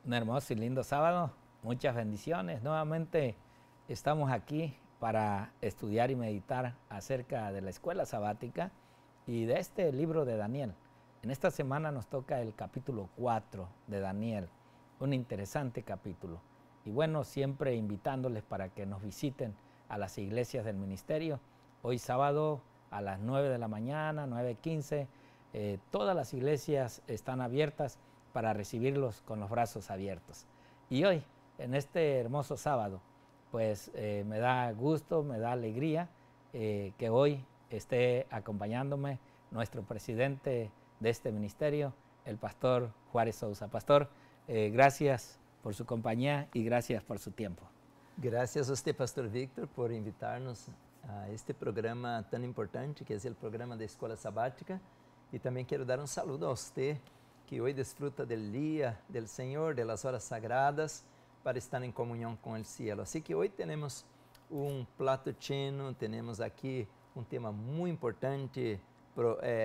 Un hermoso y lindo sábado, muchas bendiciones. Nuevamente estamos aquí para estudiar y meditar acerca de la escuela sabática y de este libro de Daniel. En esta semana nos toca el capítulo 4 de Daniel, un interesante capítulo. Y bueno, siempre invitándoles para que nos visiten a las iglesias del ministerio. Hoy sábado a las 9 de la mañana, 9:15, todas las iglesias están abiertas para recibirlos con los brazos abiertos. Y hoy, en este hermoso sábado, pues me da gusto, me da alegría que hoy esté acompañándome nuestro presidente de este ministerio, el pastor Juárez Sousa. Pastor, gracias por su compañía y gracias por su tiempo. Gracias a usted, Pastor Víctor, por invitarnos a este programa tan importante que es el programa de Escuela Sabática. Y también quiero dar un saludo a usted que hoy disfruta del día del Señor, de las horas sagradas, para estar en comunión con el cielo. Así que hoy tenemos un plato lleno, tenemos aquí un tema muy importante,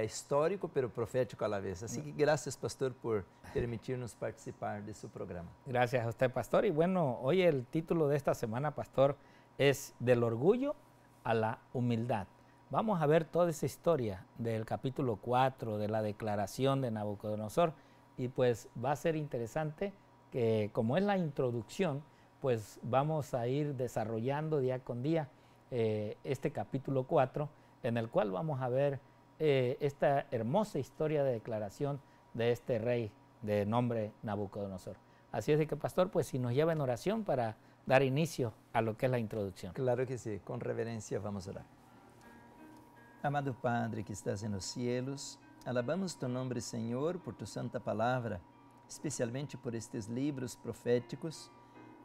histórico, pero profético a la vez. Así que gracias, pastor, por permitirnos participar de su programa. Gracias a usted, pastor. Y bueno, hoy el título de esta semana, pastor, es Del orgullo a la humildad. Vamos a ver toda esa historia del capítulo 4, de la declaración de Nabucodonosor, y pues va a ser interesante que, como es la introducción, pues vamos a ir desarrollando día con día este capítulo 4, en el cual vamos a ver esta hermosa historia de declaración de este rey de nombre Nabucodonosor. Así es de que, pastor, pues si nos lleva en oración para dar inicio a lo que es la introducción. Claro que sí, con reverencia vamos a orar. Amado Padre que estás en los cielos, alabamos tu nombre, Señor, por tu santa palabra, especialmente por estes libros proféticos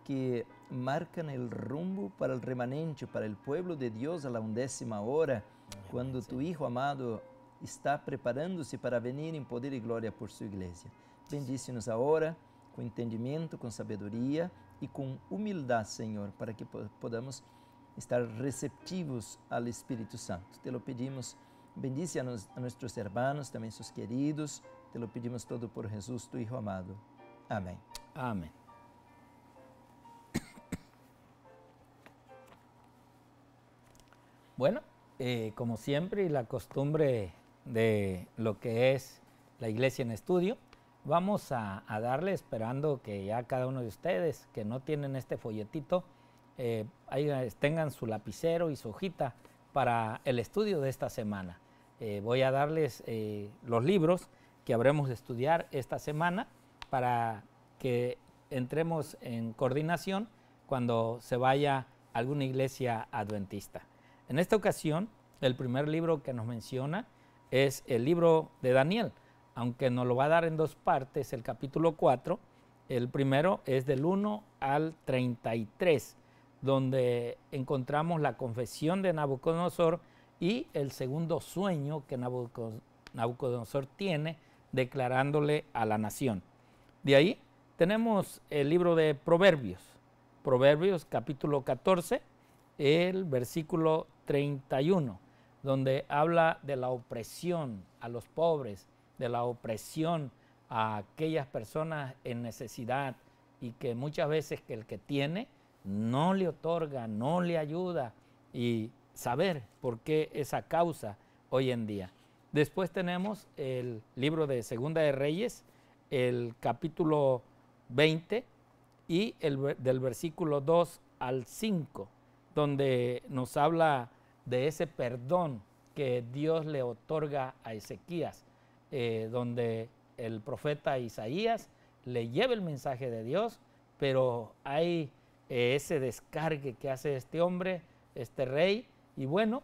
que marcan el rumbo para el remanente, para el pueblo de Dios a la 11ª hora, cuando tu Hijo amado está preparándose para venir en poder y gloria por su iglesia. Bendícenos ahora com entendimento, com sabedoria e com humildade, Senhor, para que podamos estar receptivos al Espíritu Santo. Te lo pedimos, bendice a nuestros hermanos, también sus queridos, te lo pedimos todo por Jesús, tu Hijo amado. Amén. Amén. Bueno, como siempre y la costumbre de lo que es la iglesia en estudio, vamos a darle, esperando que ya cada uno de ustedes que no tienen este folletito, ahí tengan su lapicero y su hojita para el estudio de esta semana. Voy a darles los libros que habremos de estudiar esta semana para que entremos en coordinación cuando se vaya a alguna iglesia adventista. En esta ocasión, el primer libro que nos menciona es el libro de Daniel, aunque nos lo va a dar en dos partes, el capítulo 4. El primero es del 1 al 33, donde encontramos la confesión de Nabucodonosor y el segundo sueño que Nabucodonosor tiene declarándole a la nación. De ahí tenemos el libro de Proverbios, Proverbios capítulo 14, el versículo 31, donde habla de la opresión a los pobres, de la opresión a aquellas personas en necesidad y que muchas veces que el que tiene no le otorga, no le ayuda, y saber por qué esa causa hoy en día. Después tenemos el libro de Segunda de Reyes, el capítulo 20 y del versículo 2 al 5, donde nos habla de ese perdón que Dios le otorga a Ezequías, donde el profeta Isaías le lleva el mensaje de Dios, pero hay ese descargue que hace este hombre, este rey, y bueno,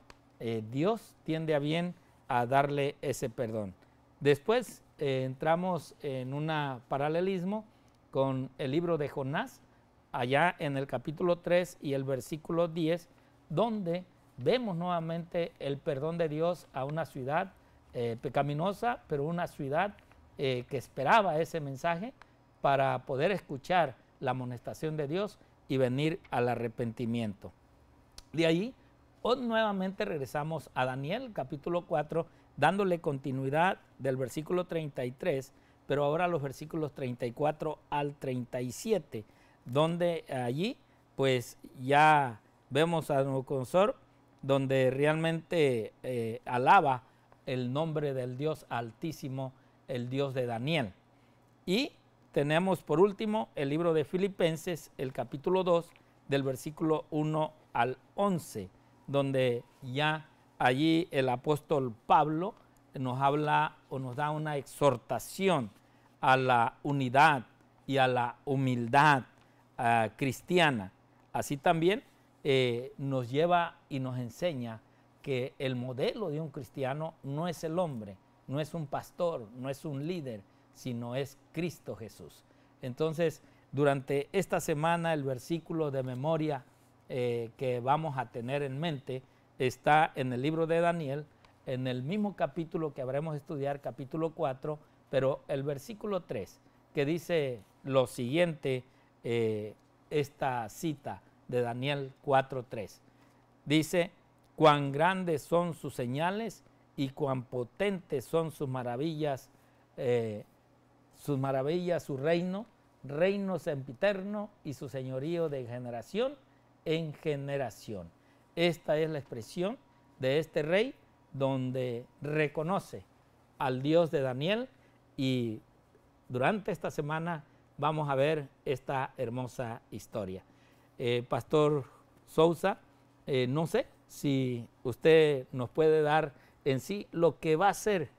Dios tiende a bien a darle ese perdón. Después entramos en un paralelismo con el libro de Jonás, allá en el capítulo 3 y el versículo 10, donde vemos nuevamente el perdón de Dios a una ciudad pecaminosa, pero una ciudad que esperaba ese mensaje para poder escuchar la amonestación de Dios y venir al arrepentimiento. De ahí, hoy nuevamente regresamos a Daniel, capítulo 4, dándole continuidad del versículo 33, pero ahora los versículos 34 al 37, donde allí pues ya vemos a Nabucodonosor, donde realmente alaba el nombre del Dios Altísimo, el Dios de Daniel. Y tenemos por último el libro de Filipenses, el capítulo 2, del versículo 1 al 11, donde ya allí el apóstol Pablo nos habla o nos da una exhortación a la unidad y a la humildad cristiana. Así también nos lleva y nos enseña que el modelo de un cristiano no es el hombre, no es un pastor, no es un líder, sino es Cristo Jesús. Entonces, durante esta semana el versículo de memoria que vamos a tener en mente está en el libro de Daniel, en el mismo capítulo que habremos de estudiar, capítulo 4, pero el versículo 3, que dice lo siguiente, esta cita de Daniel 4:3. Dice: cuán grandes son sus señales y cuán potentes son sus maravillas, su reino sempiterno y su señorío de generación en generación. Esta es la expresión de este rey, donde reconoce al Dios de Daniel, y durante esta semana vamos a ver esta hermosa historia. Pastor Sousa, no sé si usted nos puede dar en sí lo que va a ser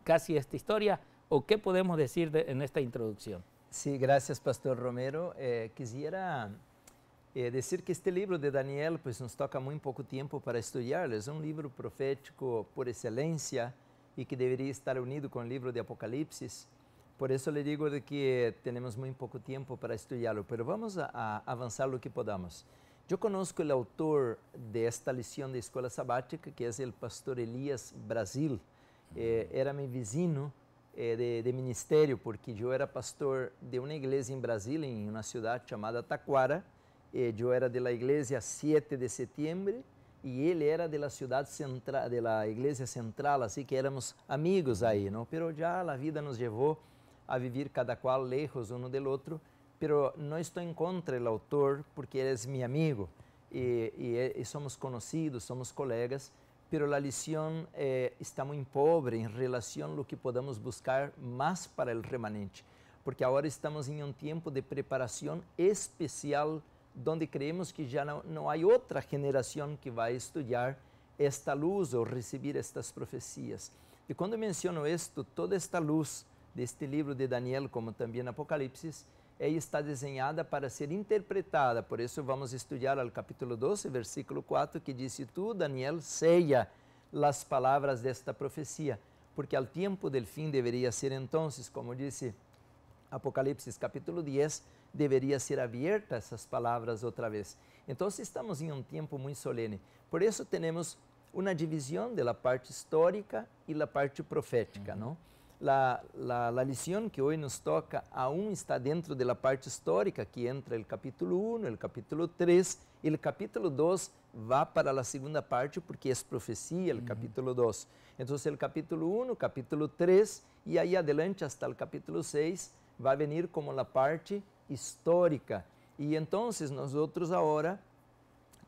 casi esta historia, o qué podemos decir en esta introducción. Sí, gracias, Pastor Romero. Quisiera decir que este libro de Daniel pues, nos toca muy poco tiempo para estudiarlo. Es un libro profético por excelencia y que debería estar unido con el libro de Apocalipsis. Por eso le digo de que tenemos muy poco tiempo para estudiarlo, pero vamos a avanzar lo que podamos. Yo conozco el autor de esta lición de escuela sabática, que es el pastor Elías Brasil. Era mi vecino de ministerio, porque yo era pastor de una iglesia en Brasil, en una ciudad llamada Taquara. Yo era de la iglesia 7 de septiembre y él era de la ciudad central, de la iglesia central, así que éramos amigos ahí, ¿no? Pero ya la vida nos llevó a vivir cada cual lejos uno del otro, pero no estoy en contra del autor porque él es mi amigo y somos conocidos, somos colegas, pero la lición está muy pobre en relación a lo que podamos buscar más para el remanente, porque ahora estamos en un tiempo de preparación especial donde creemos que ya no hay otra generación que va a estudiar esta luz o recibir estas profecías. Y cuando menciono esto, toda esta luz de este libro de Daniel, como también Apocalipsis, ella está diseñada para ser interpretada. Por eso vamos a estudiar al capítulo 12, versículo 4, que dice: tú, Daniel, sella las palabras de esta profecía, porque al tiempo del fin debería ser entonces, como dice Apocalipsis capítulo 10, deveria ser abierta essas palavras outra vez. Então, estamos em um tempo muito solene. Por isso, temos uma divisão da parte histórica e da parte profética, não? La lição que hoje nos toca aún está dentro da parte histórica, que entra o capítulo 1, o capítulo 3, e o capítulo 2 vai para a segunda parte, porque é profecia, o capítulo 2. Então, o capítulo 1, o capítulo 3, e aí adelante, até o capítulo 6, vai vir como a parte histórica. E então, nós outros agora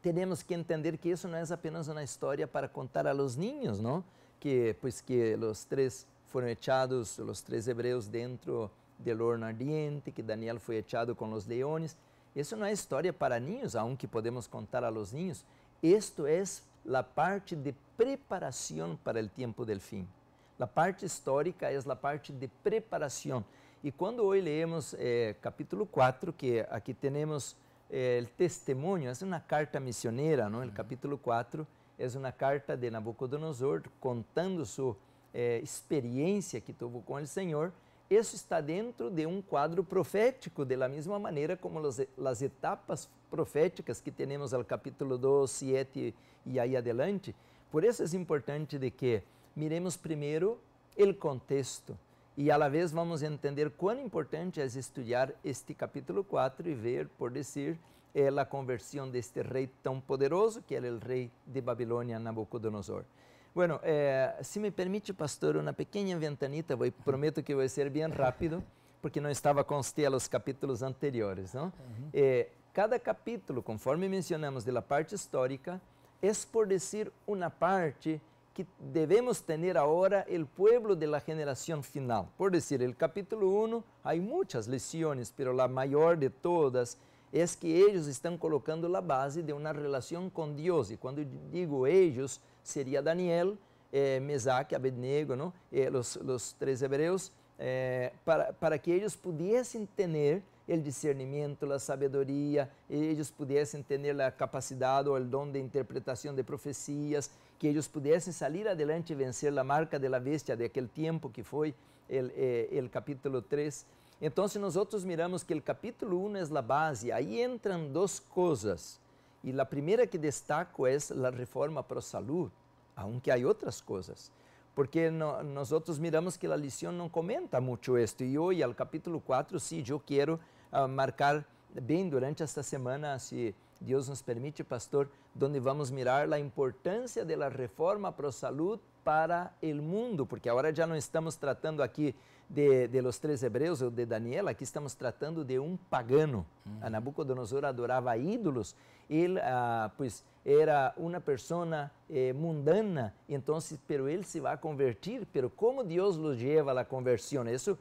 temos que entender que isso não é apenas uma história para contar a los niños, não? Que os três foram echados, os três hebreus dentro del horno ardiente, que Daniel foi echado com os leones. Isso não é história para niños, aunque podemos contar a los niños. Esto é a parte de preparação para o tempo del fim. A parte histórica é a parte de preparação. E quando hoje leemos capítulo 4, que aqui temos o testemunho, é uma carta missioneira, não? O capítulo 4 é uma carta de Nabucodonosor contando sua experiência que teve com o Senhor. Isso está dentro de um quadro profético, de la mesma maneira como as etapas proféticas que temos no capítulo 2, 7 e aí adelante. Por isso é importante de que miremos primeiro o contexto. E, à la vez, vamos entender quão importante é estudar este capítulo 4 e ver, por dizer, a conversão deste rei tão poderoso, que era o rei de Babilônia, Nabucodonosor. Bueno, si me permite, pastor, una pequeña ventanita, prometo que voy a ser bien rápido, porque no estaba con usted a los capítulos anteriores, ¿no? Cada capítulo, conforme mencionamos de la parte histórica, es por decir una parte que debemos tener ahora el pueblo de la generación final. Por decir, el capítulo 1 hay muchas lecciones, pero la mayor de todas es que ellos están colocando la base de una relación con Dios. Y cuando digo ellos, sería Daniel, Mesaque, Abednego, ¿no? Los tres hebreos, para que ellos pudiesen tener el discernimiento, la sabedoria, ellos pudiesen tener la capacidad o el don de interpretación de profecías, que ellos pudiesen salir adelante y vencer la marca de la bestia de aquel tiempo que fue el capítulo 3. Entonces nosotros miramos que el capítulo 1 es la base, ahí entran dos cosas, y la primera que destaco es la reforma pro salud, aunque hay otras cosas, porque nosotros miramos que la lección no comenta mucho esto, y hoy al capítulo 4 sí, yo quiero marcar bem durante esta semana, se Deus nos permite, pastor, donde vamos mirar a importância da reforma pro salud para o mundo, porque agora já não estamos tratando aqui de los tres hebreus ou de Daniel, aqui estamos tratando de um pagano. A Nabucodonosor adorava ídolos, ele pues era uma pessoa mundana, então, pero ele se vai convertir, pero como Deus lo lleva a la conversión, isso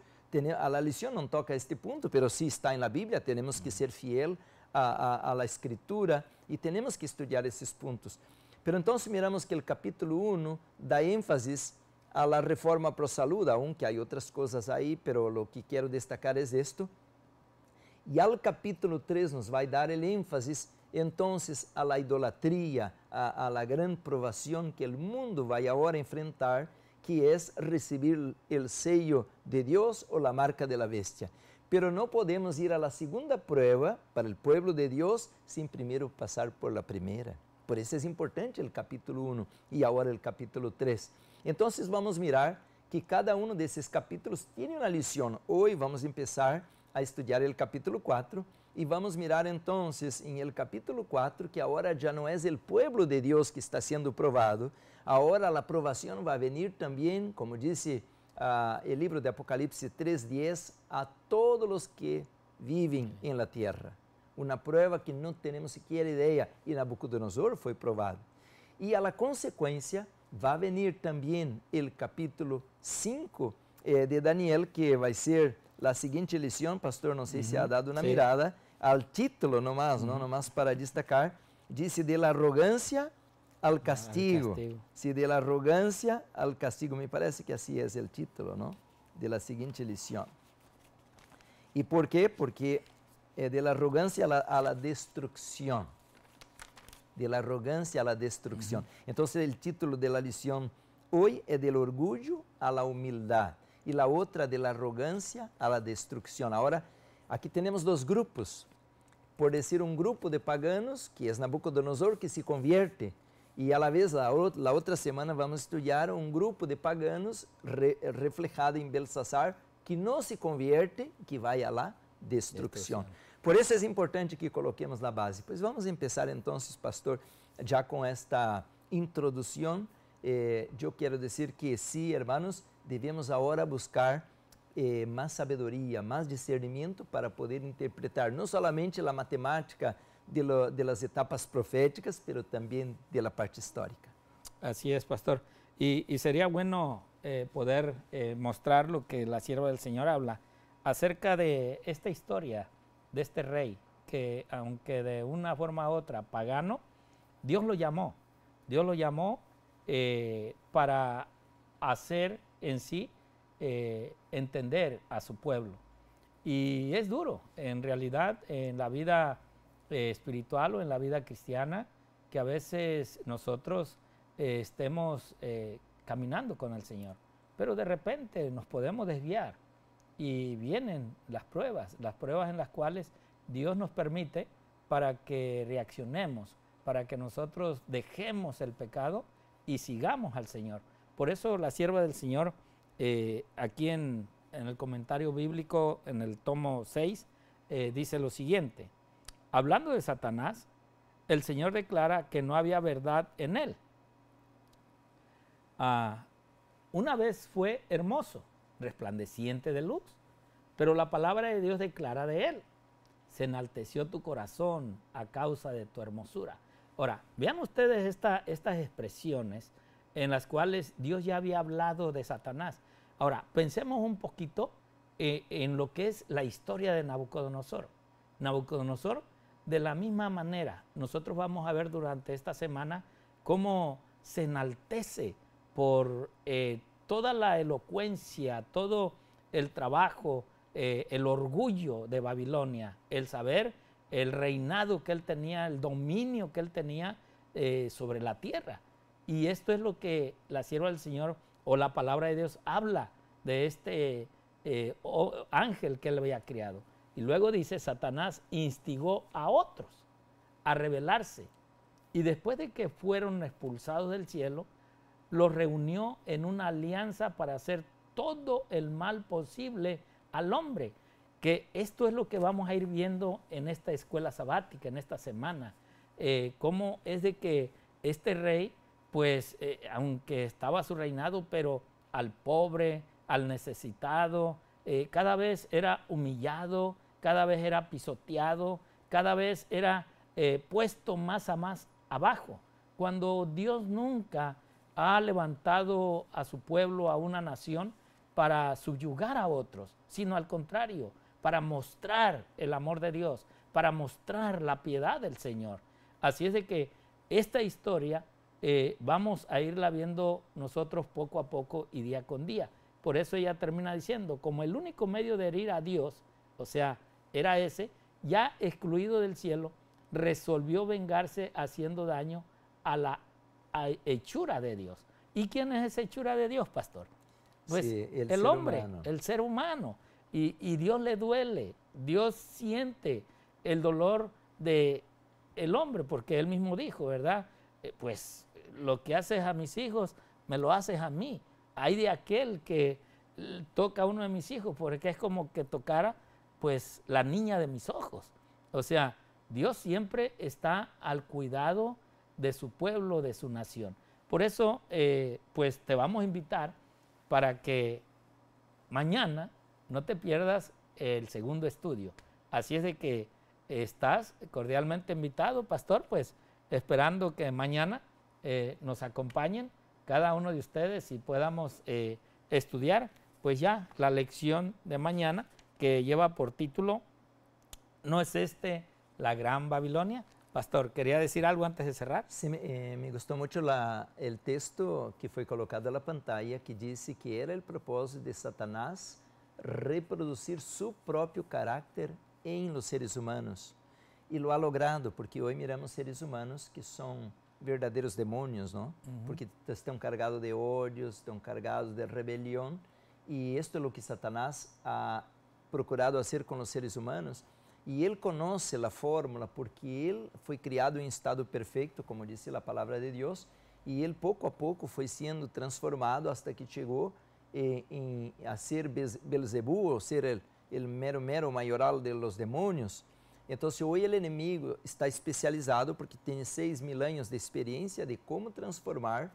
a la lição não toca este ponto, pero sí está na Bíblia, temos que ser fiel a la escritura e temos que estudar esses pontos. Pero então miramos que o capítulo 1 dá ênfasis a la reforma pro salud, aunque há outras coisas aí, pero lo que quero destacar é esto. E ao capítulo 3 nos vai dar el ênfasis entonces a la idolatria, a la gran provação que o mundo vai agora enfrentar, que é receber o sello de Deus ou a marca de la bestia. Pero no podemos ir a la segunda prueba para el pueblo de Dios sin primero pasar por la primera. Por eso es importante el capítulo 1 y ahora el capítulo 3. Entonces vamos a mirar que cada uno de esos capítulos tiene una lección. Hoy vamos a empezar a estudiar el capítulo 4 y vamos a mirar entonces en el capítulo 4 que ahora ya no es el pueblo de Dios que está siendo probado. Ahora la provación va a venir también, como dice el libro de Apocalipsis 3:10, a todos los que viven en la tierra. Una prueba que no tenemos siquiera idea, y Nabucodonosor fue probado. Y a la consecuencia va a venir también el capítulo 5 de Daniel, que va a ser la siguiente lección. Pastor, no sé si ha dado una mirada al título nomás, ¿no? Nomás para destacar, dice de la arrogancia al castigo. Sí, de la arrogancia al castigo. Me parece que así es el título, ¿no? De la siguiente lección. ¿Y por qué? Porque de la arrogancia a la destrucción. De la arrogancia a la destrucción. Entonces el título de la lección hoy es del orgullo a la humildad. Y la otra de la arrogancia a la destrucción. Ahora, aquí tenemos dos grupos. Por decir, un grupo de paganos, que es Nabucodonosor, que se convierte. E a la vez, la outra semana, vamos estudar um grupo de paganos reflejado em Belsasar, que não se convierte, que vai a la destrucción. Por isso é importante que coloquemos na base. Pois vamos começar, então, pastor, já com esta introdução. Eu quero dizer que sim, hermanos, devemos agora buscar mais sabedoria, mais discernimento para poder interpretar não somente a matemática de las etapas proféticas, pero también de la parte histórica. Así es, pastor. Y sería bueno poder mostrar lo que la sierva del Señor habla acerca de esta historia, de este rey, que aunque de una forma u otra pagano, Dios lo llamó para hacer en sí entender a su pueblo. Y es duro, en realidad, en la vida espiritual o en la vida cristiana, que a veces nosotros estemos caminando con el Señor, pero de repente nos podemos desviar y vienen las pruebas en las cuales Dios nos permite para que reaccionemos, para que nosotros dejemos el pecado y sigamos al Señor. Por eso la sierva del Señor, aquí en el comentario bíblico, en el tomo 6, dice lo siguiente: hablando de Satanás, el Señor declara que no había verdad en él. una vez fue hermoso, resplandeciente de luz, pero la palabra de Dios declara de él: se enalteció tu corazón a causa de tu hermosura. Ahora, vean ustedes estas expresiones en las cuales Dios ya había hablado de Satanás. Ahora, pensemos un poquito en lo que es la historia de Nabucodonosor. Nabucodonosor, de la misma manera, nosotros vamos a ver durante esta semana cómo se enaltece por toda la elocuencia, todo el trabajo, el orgullo de Babilonia, el saber, el reinado que él tenía, el dominio que él tenía sobre la tierra. Y esto es lo que la sierva del Señor o la palabra de Dios habla de este ángel que él había criado. Y luego dice: Satanás instigó a otros a rebelarse, y después de que fueron expulsados del cielo, los reunió en una alianza para hacer todo el mal posible al hombre. Que esto es lo que vamos a ir viendo en esta escuela sabática, en esta semana. Cómo es de que este rey, pues, aunque estaba su reinado, pero al pobre, al necesitado, cada vez era humillado, cada vez era pisoteado, cada vez era puesto más a más abajo, cuando Dios nunca ha levantado a su pueblo, a una nación, para subyugar a otros, sino al contrario, para mostrar el amor de Dios, para mostrar la piedad del Señor. Así es de que esta historia vamos a irla viendo nosotros poco a poco y día con día. Por eso ella termina diciendo: como el único medio de herir a Dios, o sea, era ese, ya excluido del cielo, resolvió vengarse haciendo daño a la hechura de Dios. ¿Y quién es esa hechura de Dios, pastor? Pues sí, el hombre, humano. El ser humano. Y Dios le duele, Dios siente el dolor del hombre, porque él mismo dijo, ¿verdad? Pues lo que haces a mis hijos, me lo haces a mí. Hay de aquel que toca a uno de mis hijos, porque es como que tocara, pues, la niña de mis ojos. O sea, Dios siempre está al cuidado de su pueblo, de su nación. Por eso, pues, te vamos a invitar para que mañana no te pierdas el segundo estudio. Así es de que estás cordialmente invitado, pastor, pues, esperando que mañana nos acompañen cada uno de ustedes y podamos estudiar, pues, ya la lección de mañana, que lleva por título: ¿no es este la gran Babilonia? Pastor, ¿quería decir algo antes de cerrar? Sí, me gustó mucho el texto que fue colocado en la pantalla, que dice que era el propósito de Satanás reproducir su propio carácter en los seres humanos. Y lo ha logrado, porque hoy miramos seres humanos que son verdadeiros demonios, ¿no? Porque están cargados de odios, están cargados de rebelión, y esto es lo que Satanás ha procurado hacer con los seres humanos. E ele conhece a fórmula, porque ele foi criado em estado perfeito, como disse a palavra de Deus, e ele pouco a pouco foi sendo transformado hasta que chegou a ser Belzebú, ou ser o mero maioral de los demônios. Então, hoje o inimigo está especializado, porque tem 6.000 anos de experiência de como transformar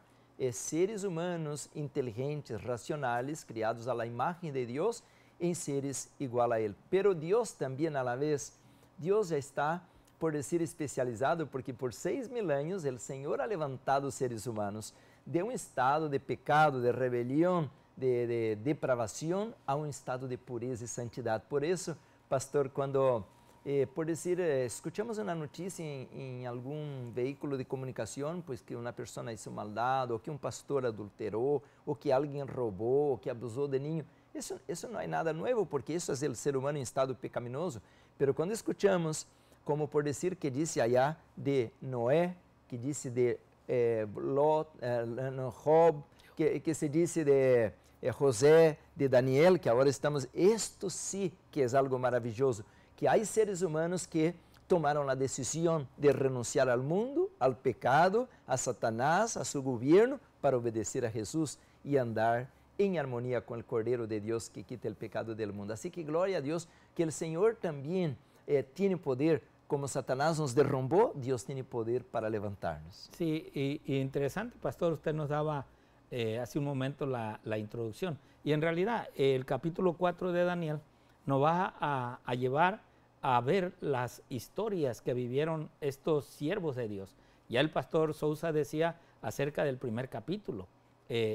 seres humanos inteligentes, racionais, criados à imagem de Deus, em seres igual a Ele. Pero Deus também, a la vez, Deus já está, por dizer, especializado, porque por 6.000 anos o Senhor ha levantado os seres humanos de um estado de pecado, de rebelião, de depravação, a um estado de pureza e santidade. Por isso, pastor, quando, por dizer, escutamos uma notícia em algum veículo de comunicação, pois que uma pessoa hizo maldade, ou que um pastor adulterou, ou que alguém roubou, ou que abusou de niño, isso não é nada novo, porque isso é o ser humano em estado pecaminoso. Pero quando escutamos, como por dizer que disse allá de Noé, que disse de Lot, Job, que se disse de José, de Daniel, que agora estamos, isto sim que é algo maravilhoso, que há seres humanos que tomaram a decisão de renunciar ao mundo, ao pecado, a Satanás, a seu governo, para obedecer a Jesus e andar em harmonia com o Cordeiro de Deus que quita o pecado do mundo. Assim que glória a Deus, que o Senhor também tem poder, como Satanás nos derrumbou, Deus tem poder para levantar-nos. Sí, y interesante, pastor, usted nos daba hace un momento la introducción. Y en realidad el capítulo 4 de Daniel nos va a llevar a ver las historias que vivieron estos siervos de Dios. Ya el pastor Sousa decía acerca del primer capítulo,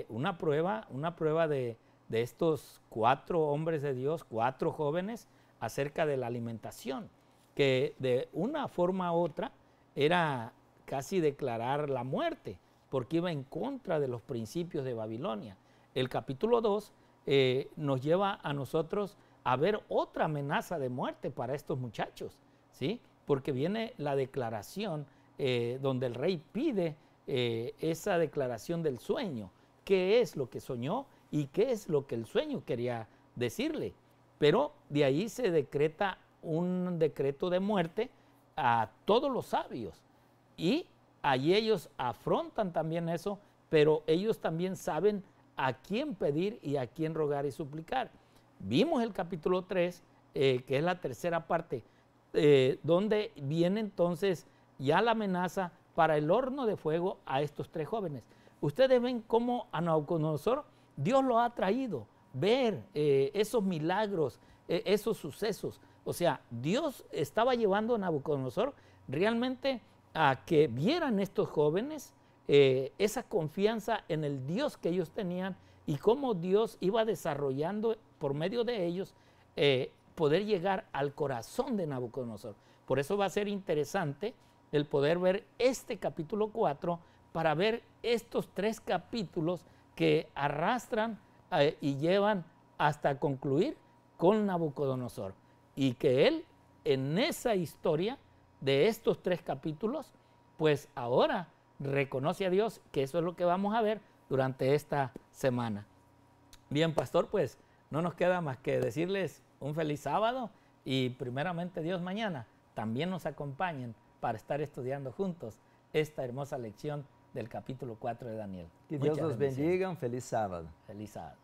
una prueba de estos 4 hombres de Dios, 4 jóvenes, acerca de la alimentación, que de una forma u otra era casi declarar la muerte, porque iba en contra de los principios de Babilonia. El capítulo 2 nos lleva a nosotros a ver otra amenaza de muerte para estos muchachos, ¿sí? Porque viene la declaración donde el rey pide esa declaración del sueño, qué es lo que soñó y qué es lo que el sueño quería decirle. Pero de ahí se decreta un decreto de muerte a todos los sabios, y allí ellos afrontan también eso, pero ellos también saben a quién pedir y a quién rogar y suplicar. Vimos el capítulo 3, que es la tercera parte, donde viene entonces ya la amenaza para el horno de fuego a estos 3 jóvenes. Ustedes ven cómo a Nabucodonosor Dios lo ha traído, ver esos milagros, esos sucesos. O sea, Dios estaba llevando a Nabucodonosor realmente a que vieran estos jóvenes esa confianza en el Dios que ellos tenían y cómo Dios iba desarrollando por medio de ellos poder llegar al corazón de Nabucodonosor. Por eso va a ser interesante el poder ver este capítulo 4 para ver estos 3 capítulos que arrastran y llevan hasta concluir con Nabucodonosor. Y que él, en esa historia de estos 3 capítulos, pues ahora reconoce a Dios, que eso es lo que vamos a ver durante esta semana. Bien, pastor, pues no nos queda más que decirles un feliz sábado y primeramente Dios mañana también nos acompañen para estar estudiando juntos esta hermosa lección del capítulo 4 de Daniel. Que Dios los bendiga, un feliz sábado. Feliz sábado.